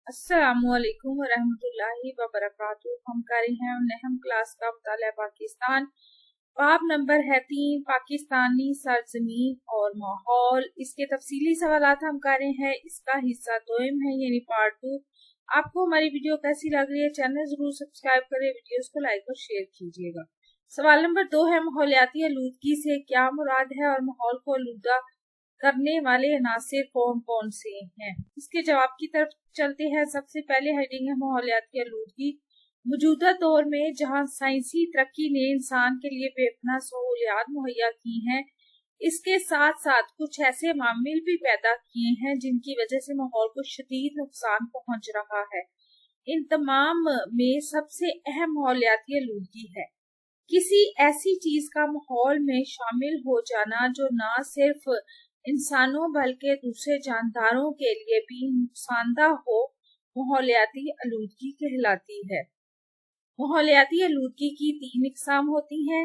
अस्सलामुअलैकुम वरहमतुल्लाहि वबरकातुहू। हम कर रहे हैं नहम क्लास का मुताला पाकिस्तान। बाब नंबर है 3, पाकिस्तानी सरजमीन और माहौल। इसके तफसीली सवालात हम कर रहे हैं। इसका हिस्सा दोम है यानी पार्ट 2। आपको हमारी वीडियो कैसी लग रही है, चैनल जरूर सब्सक्राइब करें, वीडियोस को लाइक और शेयर कीजिएगा। सवाल नंबर 2 है, माहौलियाती आलूदगी से क्या मुराद है और माहौल को आलूदा करने वाले अनासिर कौन कौन से हैं। इसके जवाब की तरफ चलते हैं। सबसे पहले हेडिंग है माहौलियाती आलूदगी। मौजूदा दौर में जहां साइंसी तरक्की ने इंसान के लिए बेपनाह सहूलियात मुहैया की हैं, इसके साथ साथ कुछ ऐसे मामिल भी पैदा किए हैं जिनकी वजह से माहौल को शदीद नुकसान पहुंच रहा है। इन तमाम में सबसे अहम माहौलियाती आलूदगी है। किसी ऐसी चीज का माहौल में शामिल हो जाना जो न सिर्फ इंसानों बल्कि दूसरे जानदारों के लिए भी नुकसानदा हो, माहौलियाती आलूदगी कहलाती है। माहौलियाती आलूदगी की 3 इकसाम होती हैं: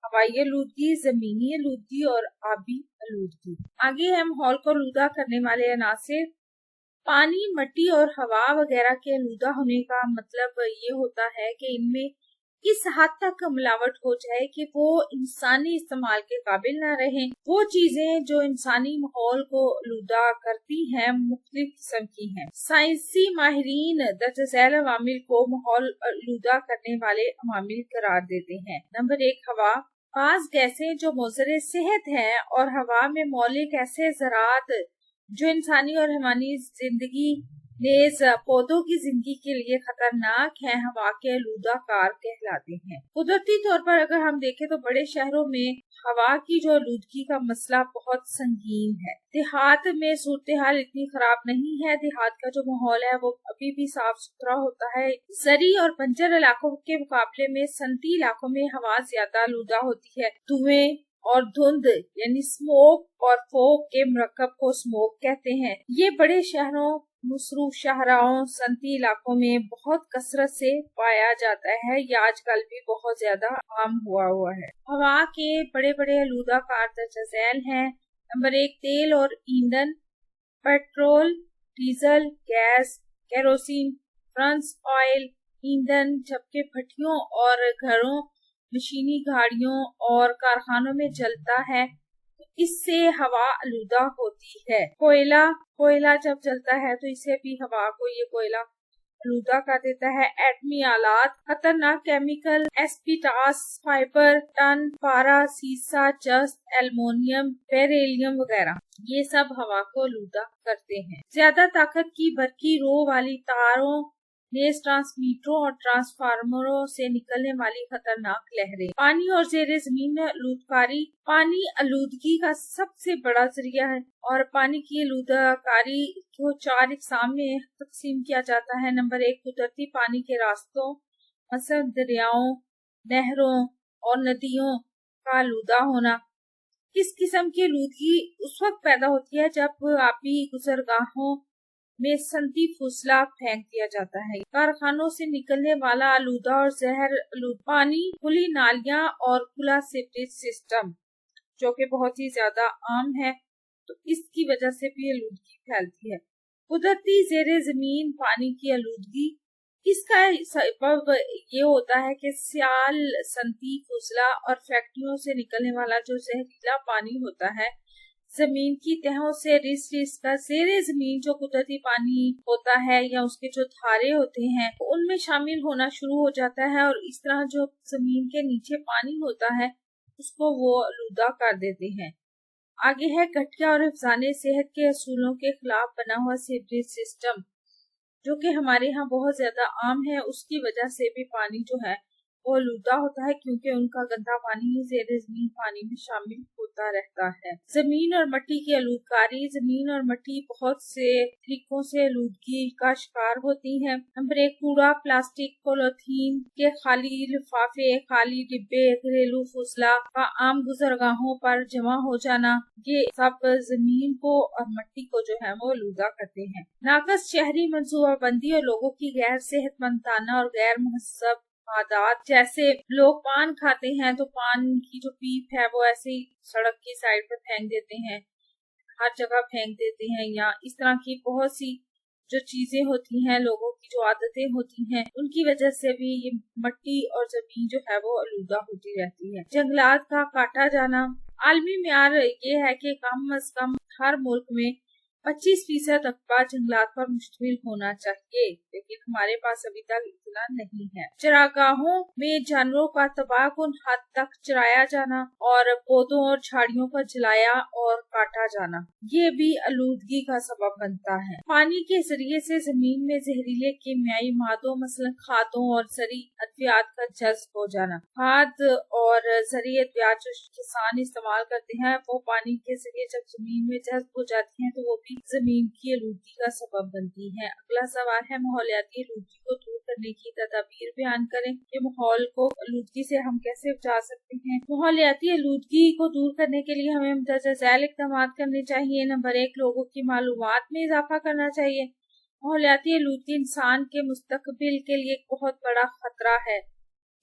हवाई आलूदगी, जमीनी आलूदगी और आबी आलूदगी। आगे है माहौल को आलूदा करने वाले अनासिर। पानी, मिट्टी और हवा वगैरह के आलूदा होने का मतलब ये होता है कि इनमें इस हद तक मिलावट हो जाए कि वो इंसानी इस्तेमाल के काबिल ना रहें। वो चीजें जो इंसानी माहौल को आलूदा करती हैं मुख्तलिफ किस्म की हैं। साइंसी माहिरीन दर्ज झैल अवामिल को माहौल आलूदा करने वाले अवामिल करार देते हैं। नंबर 1, हवा। बाज़ गैसें जो मुज़र सेहत हैं और हवा में मौलिक ऐसे ज़रात जो इंसानी और हमारी जिंदगी नेज पौधों की जिंदगी के लिए खतरनाक है, हवा के आलूदा कार कहलाते हैं। कुदरती तौर पर अगर हम देखें तो बड़े शहरों में हवा की जो आलूदगी का मसला बहुत संगीन है। देहात में सूरत हाल इतनी खराब नहीं है। देहात का जो माहौल है वो अभी भी साफ सुथरा होता है। जरी और बंजर इलाकों के मुकाबले में सनती इलाकों में हवा ज्यादा आलूदा होती है। धुएं और धुंध यानी स्मोक और फोग के मरकब को स्मोक कहते हैं। ये बड़े शहरों, मसरूफ शाहराओं, सनती इलाकों में बहुत कसरत से पाया जाता है। या आजकल भी बहुत ज्यादा आम हुआ है। हवा के बड़े बड़े आलूदा कार दर्ज झैल हैं। नंबर 1, तेल और ईंधन। Petrol, diesel, gas, kerosene, furnace oil ईंधन, जबकि भट्टियों और घरों, मशीनी गाड़ियों और कारखानों में जलता है, इससे हवा आलूदा होती है। कोयला जब जलता है तो इससे भी हवा को ये कोयला आलूदा कर देता है। एटमी आलात, खतरनाक केमिकल, एस्पिटास, फाइबर, टन, पारा, सीसा, जस्त, एल्युमिनियम, बेरिलियम वगैरह, ये सब हवा को आलूदा करते हैं। ज्यादा ताकत की बरकी रो वाली तारों, नेज ट्रांसमीटरों और ट्रांसफार्मरों से निकलने वाली खतरनाक लहरें। पानी और जेरे जमीन आलूदकारी। पानी आलूदगी का सबसे बड़ा जरिया है और पानी की आलूदकारी को 4 इकसाम में तकसीम किया जाता है। नंबर 1, कुदरती पानी के रास्तों, मसलन दरियाओं, नहरों और नदियों का आलूदा होना। इस किस्म की आलूदगी उस वक्त पैदा होती है जब आबी गुजरगाहों में सनती फुसला फेंक दिया जाता है। कारखानों से निकलने वाला आलूदा और जहर आलूदा पानी, खुली नालियां और खुला सीवरेज सिस्टम जो कि बहुत ही ज्यादा आम है, तो इसकी वजह से भी आलूदगी फैलती है। कुदरती जेरे जमीन पानी की आलूदगी, इसका सबब ये होता है कि सियाल, सनती फुसला और फैक्ट्रियों से निकलने वाला जो जहरीला पानी होता है जमीन की तहों से रिस का जेरे जमीन जो कुदरती पानी होता है या उसके जो धारे होते हैं उनमें शामिल होना शुरू हो जाता है और इस तरह जो जमीन के नीचे पानी होता है उसको वो आलूदा कर देते हैं। आगे है घटिया और हिफाज़ाने सेहत के असूलों के खिलाफ बना हुआ सीवरेज सिस्टम जो कि हमारे यहाँ बहुत ज्यादा आम है। उसकी वजह से भी पानी जो है वो आलूदा होता है क्योंकि उनका गंदा पानी ज़ेरे ज़मीन पानी में शामिल होता रहता है। जमीन और मिट्टी की आलूदकारी। जमीन और मिट्टी बहुत से तरीकों से आलूदगी का शिकार होती है। नंबर 1, कूड़ा, प्लास्टिक, पॉलीथीन के खाली लिफाफे, खाली डिब्बे, घरेलू फुसला का आम गुजरगाहों पर जमा हो जाना, ये सब जमीन को और मिट्टी को जो है वो आलूदा करते हैं। नाकस शहरी मंसूबाबंदी और लोगों की गैर सेहतमंद ताना और गैर मुहस्सब आदात, जैसे लोग पान खाते हैं तो पान की जो पीप है वो ऐसे ही सड़क की साइड पर फेंक देते हैं, हर जगह फेंक देते हैं, या इस तरह की बहुत सी जो चीजें होती हैं, लोगों की जो आदतें होती हैं, उनकी वजह से भी ये मिट्टी और जमीन जो है वो आलूदा होती रहती है। जंगलात का काटा जाना, आलमी म्यार ये है कि कम अज कम हर मुल्क में 25% रकबा जंगलात पर मुश्तमिल होना चाहिए, लेकिन हमारे पास अभी तक इतना नहीं है। चरागाहों में जानवरों का तबाहकुन हद तक चराया जाना और पौधों और झाड़ियों को जलाया और काटा जाना, ये भी आलूदगी का सबब बनता है। पानी के जरिए से जमीन में जहरीले कीमियाई मादों मसलन खादों और जरी अद्वियात का जज्ब हो जाना। खाद और जरी अद्वियात जो किसान इस्तेमाल करते हैं वो पानी के जरिए जब जमीन में जज्ब हो जाती हैं तो वो भी जमीन की आलूदगी का सबब बनती है। अगला सवाल है माहौलियाती आलूदगी को दूर करने की तदाबीर बयान करें कि माहौल को आलूदगी से हम कैसे बचा सकते हैं। माहौलियाती आलूदगी को दूर करने के लिए हमें मुंतज़िल झैल इक़दाम करने चाहिए। नंबर 1, लोगों की मालूमात में इजाफा करना चाहिए। माहौलियाती आलूदगी इंसान के मुस्तकबिल के लिए एक बहुत बड़ा खतरा है।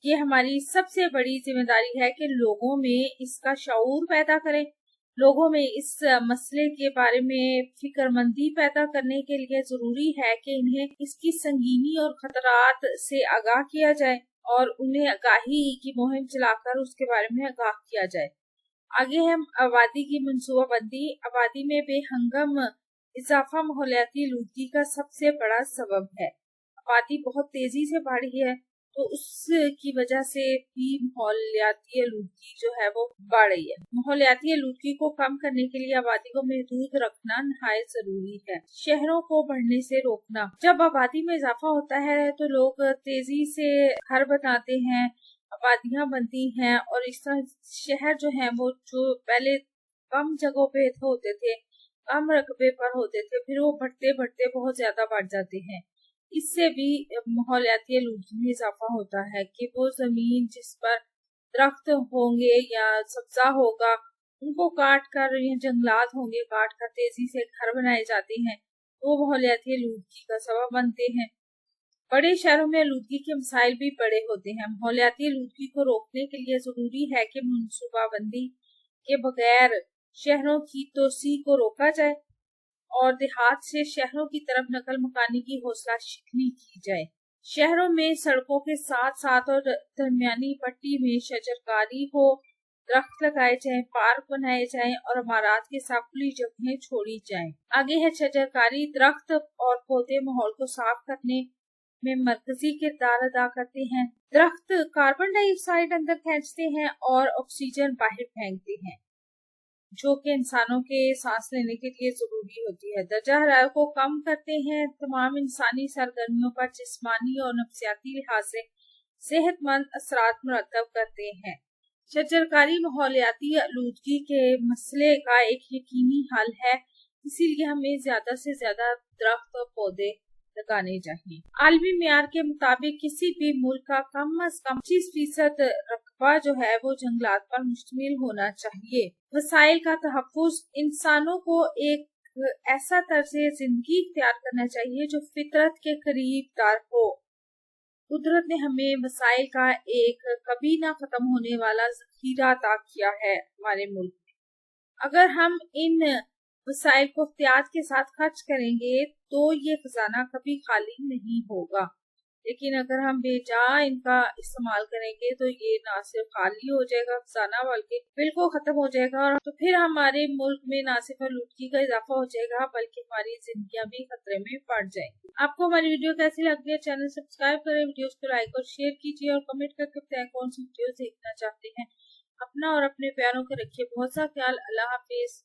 ये हमारी सबसे बड़ी जिम्मेदारी है कि लोगों में इसका शऊर पैदा करें, लोगों में इस मसले के बारे में फिक्रमंदी पैदा करने के लिए जरूरी है कि इन्हें इसकी संगीनी और खतरात से आगाह किया जाए और उन्हें आगाही की मुहिम चलाकर उसके बारे में आगाह किया जाए। आगे है आबादी की मंसूबाबंदी। आबादी में बेहंगम इजाफा माहौलियाती आलूदगी का सबसे बड़ा सबब है। आबादी बहुत तेजी से बढ़ी है तो उसकी वजह से भी माहौलियाती आलूदगी जो है वो बढ़ रही है। माहौलियाती आलूदगी को कम करने के लिए आबादी को महदूद रखना नहायत जरूरी है। शहरों को बढ़ने से रोकना। जब आबादी में इजाफा होता है तो लोग तेजी से घर बनाते हैं, आबादियां बनती हैं और इस तरह शहर जो है वो जो पहले कम जगहों पे होते थे, कम रकबे पर होते थे, फिर वो बढ़ते बढ़ते बहुत ज्यादा बढ़ जाते हैं। इससे भी माहौलियाती आलूदगी में इजाफा होता है कि वो जमीन जिस पर दरख्त होंगे या सब्जा होगा उनको काट कर या जंगलात होंगे काट कर तेजी से घर बनाए जाते हैं तो वो माहौलियाती आलूदगी का सबब बनते हैं। बड़े शहरों में आलूदगी के मसाइल भी बड़े होते हैं। माहौलियाती आलूदगी को रोकने के लिए जरूरी है कि मनसूबाबंदी के बगैर शहरों की तोसी को रोका जाए और देहात से शहरों की तरफ नकल मकानी की हौसला शिकनी की जाए। शहरों में सड़कों के साथ साथ और दरमियानी पट्टी में शजरकारी हो, दरख्त लगाए जाएं, पार्क बनाए जाएं और इमारत के साथ खुली जगहें छोड़ी जाएं। आगे है शजरकारी। दरख्त और पौधे माहौल को साफ करने में मरकजी किरदार अदा करते हैं। दरख्त कार्बन डाइऑक्साइड अंदर खींचते हैं और ऑक्सीजन बाहर फेंकते हैं, जो कि इंसानों के सांस लेने के लिए जरूरी होती है। दर्जा हरारत को कम करते हैं। तमाम इंसानी सरगर्मियों पर जिस्मानी और नफ्सियाती लिहाज से सेहतमंद असरात मुरतब करते हैं। शजरकारी माहौलियाती आलूदगी के मसले का एक यकीनी हल है, इसीलिए हमें ज्यादा से ज्यादा दरख्त और पौधे लगाने चाहिए। आलमी म्यार के मुताबिक किसी भी मुल्क का कम अज कम 25% रकबा जो है वो जंगलात पर मुश्तमिल होना चाहिए। वसाइल का तहफ़्फ़ुज़। इंसानों को एक ऐसा तर्ज जिंदगी इख्तियार करना चाहिए जो फितरत के करीब तर हो। कुदरत ने हमें वसाइल का एक कभी ना खत्म होने वाला ज़ख़ीरा अता किया है हमारे मुल्क में। अगर हम इन वसाइल को एहतियात के साथ खर्च करेंगे तो ये खजाना कभी खाली नहीं होगा, लेकिन अगर हम बेजा इनका इस्तेमाल करेंगे तो ये ना सिर्फ खाली हो जाएगा खजाना बल्कि बिल्कुल खत्म हो जाएगा, और तो फिर हमारे मुल्क में ना सिर्फ आलूदगी का इजाफा हो जाएगा बल्कि हमारी जिंदगियां भी खतरे में पड़ जाएंगी। आपको हमारी वीडियो कैसी लग रही है? चैनल सब्सक्राइब करें, वीडियोस को लाइक और शेयर कीजिए और कमेंट करके बताएं कौन सी वीडियो देखना चाहते हैं। अपना और अपने प्यारों का रखिए बहुत सा ख्याल। अल्लाह हाफिज।